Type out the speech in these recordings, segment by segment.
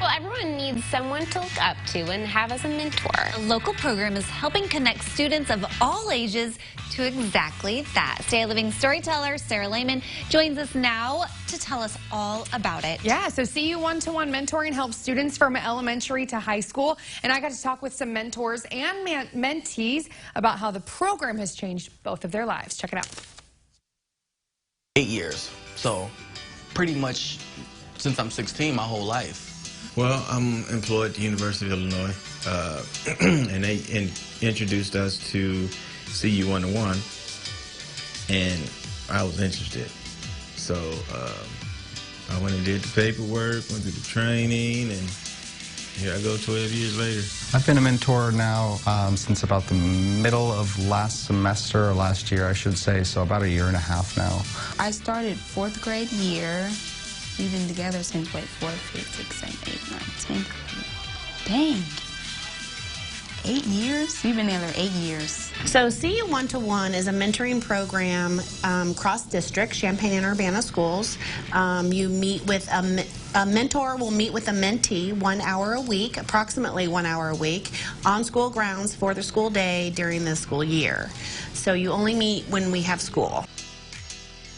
Well, everyone needs someone to look up to and have as a mentor. A local program is helping connect students of all ages to exactly that. Stay Living storyteller Sarah Lehman joins us now to tell us all about it. Yeah, so CU one-to-one mentoring helps students from elementary to high school. And I got to talk with some mentors and mentees about how the program has changed both of their lives. Check it out. 8 years. So pretty much since I'm 16, my whole life. Well, I'm employed at the University of Illinois, and they introduced us to CU one-to-one, and I was interested. So I went and did the paperwork, went through the training, and here I go 12 years later. I've been a mentor now since about the middle of last semester, or last year I should say, so about 1.5 years now. I started 4th grade year. We've been together since, 4th, 5th, 6th, 7th, 8th, 9th, 10th. Dang. 8 years? We've been together 8 years. So CU One-to-One is a mentoring program cross-district, Champaign and Urbana schools. You meet with a mentor will meet with a mentee 1 hour a week, approximately 1 hour a week, on school grounds for the school day during the school year. So you only meet when we have school.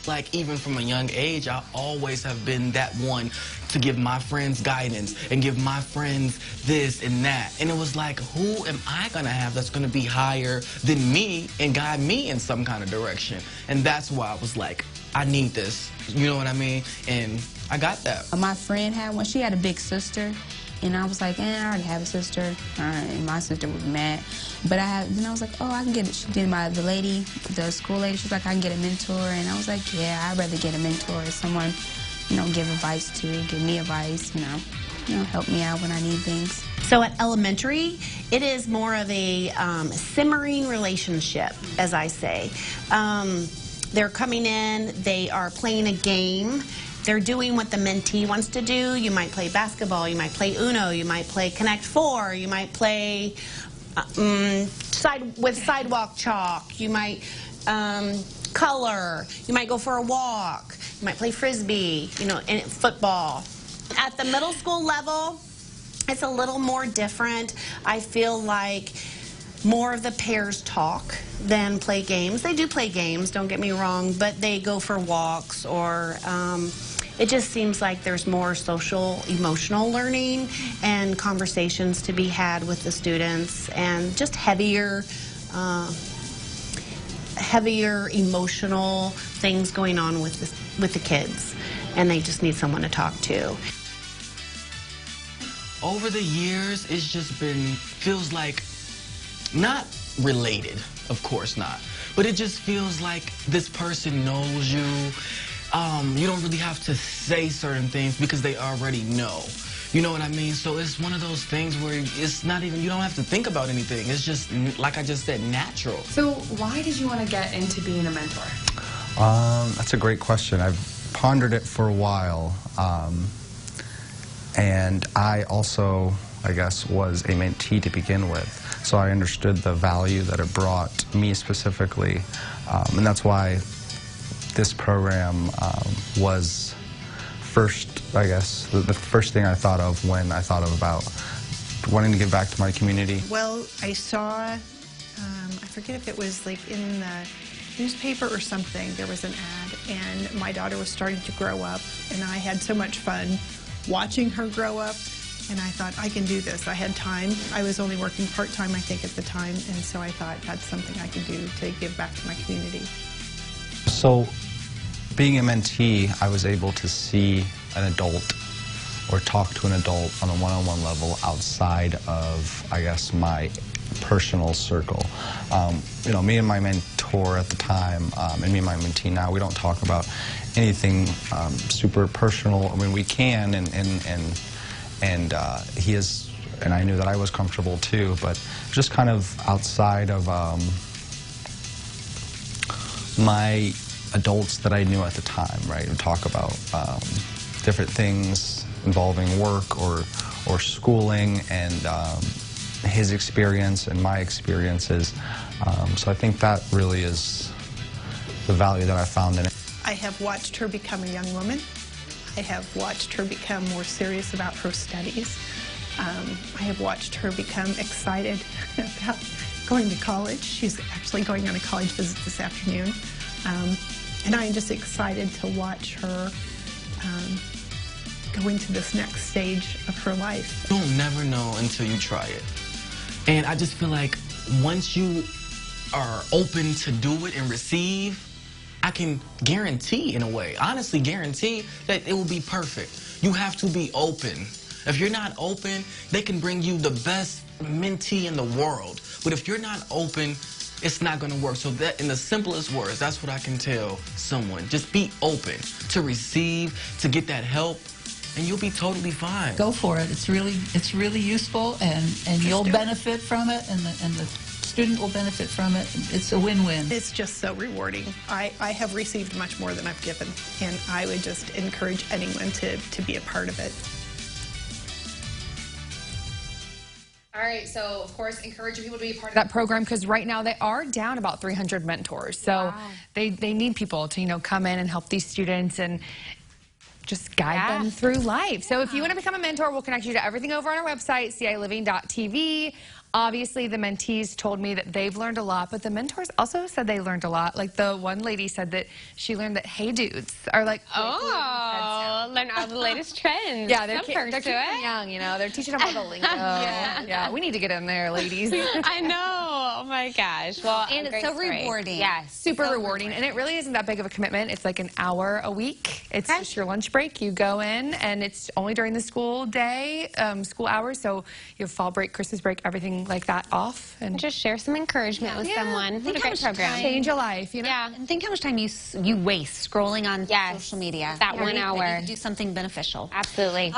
Like, even from a young age, I always have been that one to give my friends guidance and give my friends this and that. And it was like, who am I going to have that's going to be higher than me and guide me in some kind of direction? And that's why I was like, I need this. You know what I mean? And I got that. My friend had one. She had a big sister. And I was like, I already have a sister. And my sister was mad. But then I was like, oh, I can get it. She did the lady, the school lady, she was like, I can get a mentor. And I was like, yeah, I'd rather get a mentor, someone, give advice to, give me advice, help me out when I need things. So at elementary, it is more of a simmering relationship, as I say. They're coming in, they are playing a game. They're doing what the mentee wants to do. You might play basketball, you might play Uno, you might play Connect Four, you might play with sidewalk chalk, you might color, you might go for a walk, you might play frisbee, and football. At the middle school level, it's a little more different. I feel like more of the pairs talk than play games. They do play games, don't get me wrong, but they go for walks or it just seems like there's more social, emotional learning and conversations to be had with the students and just heavier emotional things going on with the kids, and they just need someone to talk to. Over the years, it's just feels like not related, of course not, but it just feels like this person knows you. You don't really have to say certain things because they already know. You know what I mean? So it's one of those things where it's not even, you don't have to think about anything. It's just, like I just said, natural. So why did you want to get into being a mentor? That's a great question. I've pondered it for a while. And I also, I guess, was a mentee to begin with. So I understood the value that it brought me specifically. And that's why this program was first, I guess, the first thing I thought of when I thought about wanting to give back to my community. Well, I saw, I forget if it was like in the newspaper or something, there was an ad, and my daughter was starting to grow up, and I had so much fun watching her grow up, and I thought, I can do this. I had time. I was only working part-time, I think, at the time, and so I thought that's something I could do to give back to my community. So, being a mentee, I was able to see an adult or talk to an adult on a one-on-one level outside of, I guess, my personal circle. Me and my mentor at the time, and me and my mentee now, we don't talk about anything super personal. I mean, we can, and he is, and I knew that I was comfortable too, but just kind of outside of my adults that I knew at the time, right, and talk about different things involving work or schooling and his experience and my experiences. So I think that really is the value that I found in it. I have watched her become a young woman. I have watched her become more serious about her studies. I have watched her become excited about going to college. She's actually going on a college visit this afternoon. And I am just excited to watch her go into this next stage of her life. You'll never know until you try it. And I just feel like once you are open to do it and receive, I can guarantee, in a way, honestly guarantee that it will be perfect. You have to be open. If you're not open, they can bring you the best mentee in the world. But if you're not open, it's not going to work. So that, in the simplest words, that's what I can tell someone. Just be open to receive, to get that help, and you'll be totally fine. Go for it. It's really useful, and you'll benefit from it, and the student will benefit from it. It's a win-win. It's just so rewarding. I have received much more than I've given, and I would just encourage anyone to be a part of it. All right, so of course, encouraging people to be a part of that program, because right now they are down about 300 mentors. So they need people to, come in and help these students and just guide them through life. So if you want to become a mentor, we'll connect you to everything over on our website, ciliving.tv. Obviously, the mentees told me that they've learned a lot, but the mentors also said they learned a lot. Like the one lady said that she learned that hey dudes are like, learn all the latest trends. Yeah, they're keeping them young, they're teaching them all the lingo. Yeah, we need to get in there, ladies. I know. Oh my gosh. Well, and it's so rewarding. Yes. Super rewarding. And it really isn't that big of a commitment. It's like an hour a week. It's just your lunch break. You go in, and it's only during the school day, school hours. So you have fall break, Christmas break, everything like that off. And just share some encouragement with someone. What a great program. Change a life, Yeah. And think how much time you waste scrolling on social media. That 1 hour. You could do something beneficial. Absolutely.